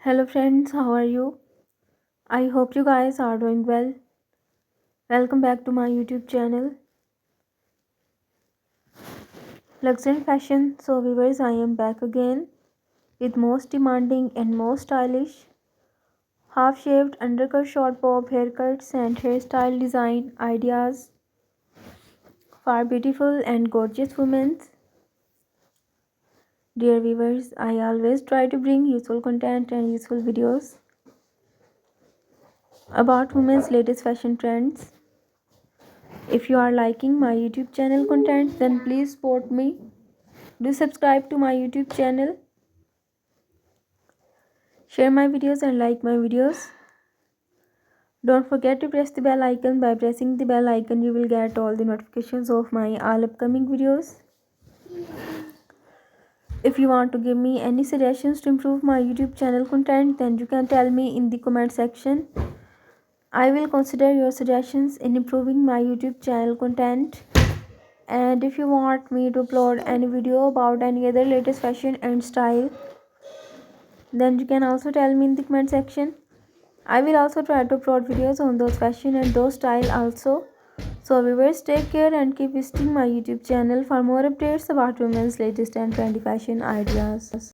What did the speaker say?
Hello friends, how are you? I hope you guys are doing well. Welcome back to my YouTube channel, Luxury Fashion. So viewers, I am back again with most demanding and most stylish half-shaved undercut short bob haircuts and hairstyle design ideas for beautiful and gorgeous women. Dear viewers, I always try to bring useful content and useful videos about women's latest fashion trends. If you are liking my YouTube channel content, then please support me. Do subscribe to my YouTube channel, share my videos and like my videos. Don't forget to press the bell icon. By pressing the bell icon, you will get all the notifications of my all upcoming videos. If you want to give me any suggestions to improve my YouTube channel content, then you can tell me in the comment section. I will consider your suggestions in improving my YouTube channel content. And if you want me to upload any video about any other latest fashion and style, then you can also tell me in the comment section. I will also try to upload videos on those fashion and those style also. So viewers, take care and keep visiting my YouTube channel for more updates about women's latest and trendy fashion ideas.